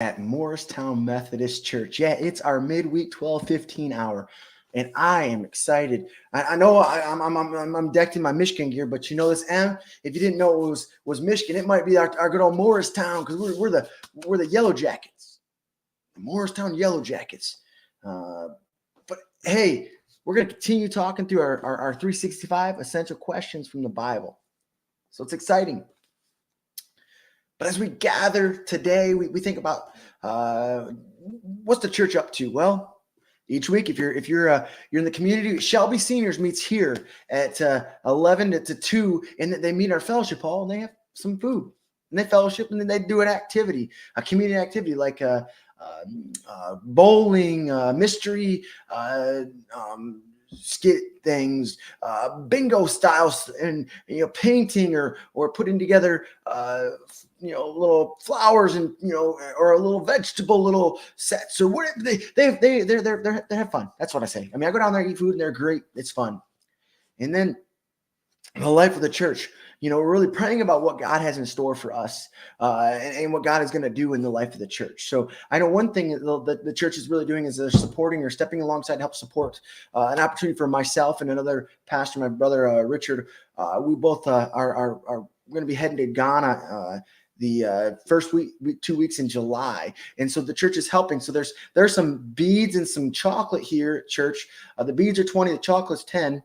at Morristown Methodist Church. Yeah, it's our midweek 12:15 hour, and I am excited. I know I'm decked in my Michigan gear, but you know this, M. If you didn't know it was Michigan, it might be our good old Morristown, because we're the Yellow Jackets, the Morristown Yellow Jackets. But hey, we're going to continue talking through our 365 essential questions from the Bible. So it's exciting. But as we gather today, we think about what's the church up to? Well, each week, if you're in the community, Shelby Seniors meets here at 11 to 2, and they meet in our fellowship hall, and they have some food, and they fellowship, and then they do an activity, a community activity like bowling, mystery, skit things, bingo styles, and painting or putting together little flowers and or a little vegetable little sets or whatever. They have fun. That's what I say. I mean, I go down there, eat food, and they're great. It's fun. And then the life of the church, we're really praying about what God has in store for us and what God is going to do in the life of the church. So I know one thing that the church is really doing is they're supporting or stepping alongside to help support an opportunity for myself and another pastor, my brother Richard. We both are going to be heading to Ghana the first week, 2 weeks in July. And so the church is helping. So there's some beads and some chocolate here at church. The beads are 20, the chocolate's 10.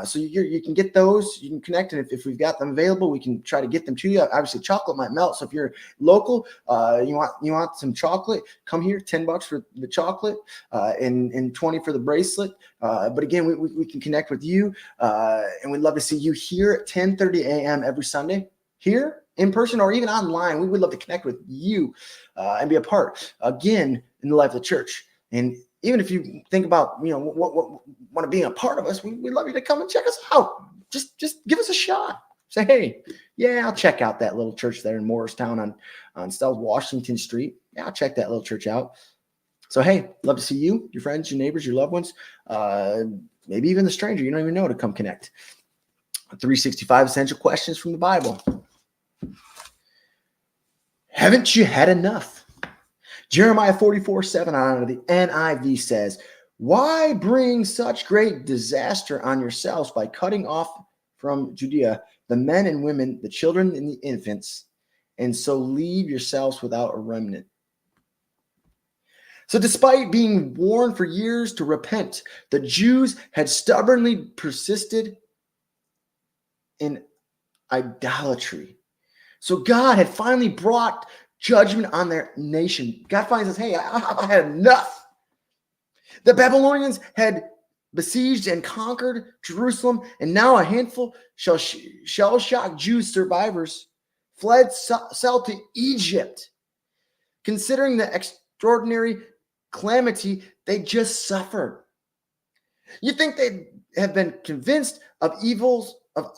So you can get those, you can connect, and if we've got them available, we can try to get them to you. Obviously, chocolate might melt, so if you're local, you want some chocolate, come here. $10 for the chocolate, and 20 for the bracelet. But again, we can connect with you, and we'd love to see you here at 10:30 a.m. every Sunday, here in person or even online. We would love to connect with you and be a part again in the life of the church. And even if you think about, what want to be a part of us, we'd love you to come and check us out. Just give us a shot. Say, hey, yeah, I'll check out that little church there in Morristown on South Washington Street. Yeah, I'll check that little church out. So, hey, love to see you, your friends, your neighbors, your loved ones, maybe even the stranger you don't even know to come connect. 365 essential questions from the Bible. Haven't you had enough? Jeremiah 44:7 out of the NIV says, why bring such great disaster on yourselves by cutting off from Judea the men and women, the children and the infants, and so leave yourselves without a remnant? So despite being warned for years to repent, the Jews had stubbornly persisted in idolatry. So God had finally brought judgment on their nation. God finally says, hey, I had enough. The Babylonians had besieged and conquered Jerusalem, and now a handful shell-shocked Jews survivors fled south to Egypt. Considering the extraordinary calamity they just suffered, you think they have been convinced of evils of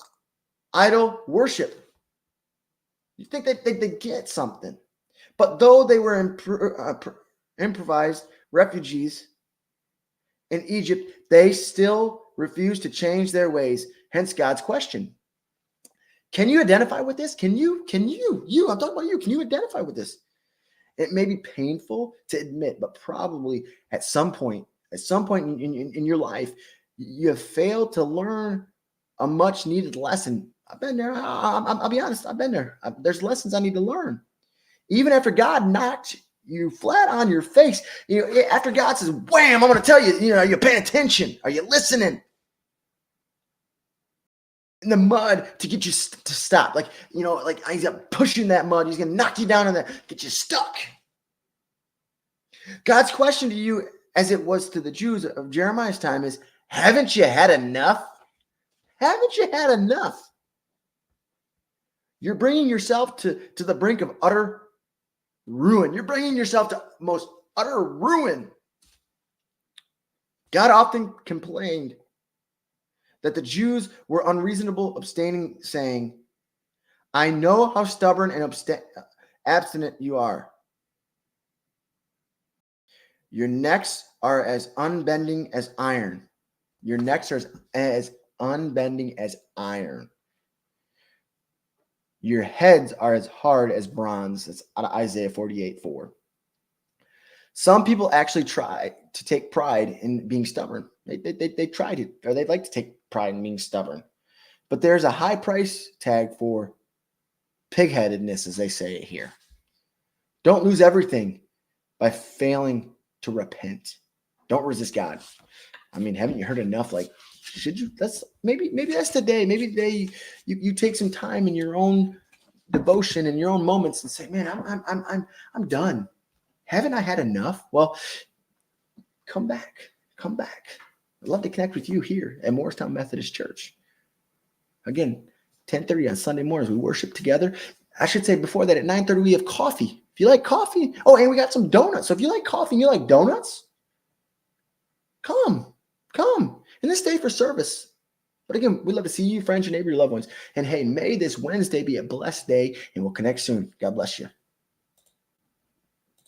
idol worship. You think that they get something. But though they were improvised refugees in Egypt, they still refused to change their ways. Hence God's question. Can you identify with this? Can you, I'm talking about you. Can you identify with this? It may be painful to admit, but probably at some point in your life, you have failed to learn a much needed lesson. I've been there. I'll be honest. I've been there. There's lessons I need to learn. Even after God knocked you flat on your face, after God says, wham, I'm going to tell you, are you paying attention? Are you listening? In the mud to get you to stop. Like he's pushing that mud. He's going to knock you down and get you stuck. God's question to you, as it was to the Jews of Jeremiah's time, is, haven't you had enough? Haven't you had enough? You're bringing yourself to the brink of utter ruin. You're bringing yourself to most utter ruin. God often complained that the Jews were unreasonable, abstaining, saying, I know how stubborn and abstinent you are. Your necks are as unbending as iron. Your necks are as unbending as iron. Your heads are as hard as bronze. That's out of Isaiah 48:4. Some people actually try to take pride in being stubborn. They tried it, or they'd like to take pride in being stubborn. But there's a high price tag for pigheadedness, as they say it here. Don't lose everything by failing to repent. Don't resist God. I mean, haven't you heard enough? Like, should you? That's maybe that's the day. Maybe you take some time in your own devotion and your own moments and say, man, I'm done. Haven't I had enough? Well, come back. Come back. I'd love to connect with you here at Morristown Methodist Church. Again, 10:30 on Sunday mornings, we worship together. I should say before that, at 9:30, we have coffee. If you like coffee, oh, and we got some donuts. So if you like coffee and you like donuts, come. And then stay for service. But again, we'd love to see you, friends, your neighbor, your loved ones. And hey, may this Wednesday be a blessed day, and we'll connect soon. God bless you.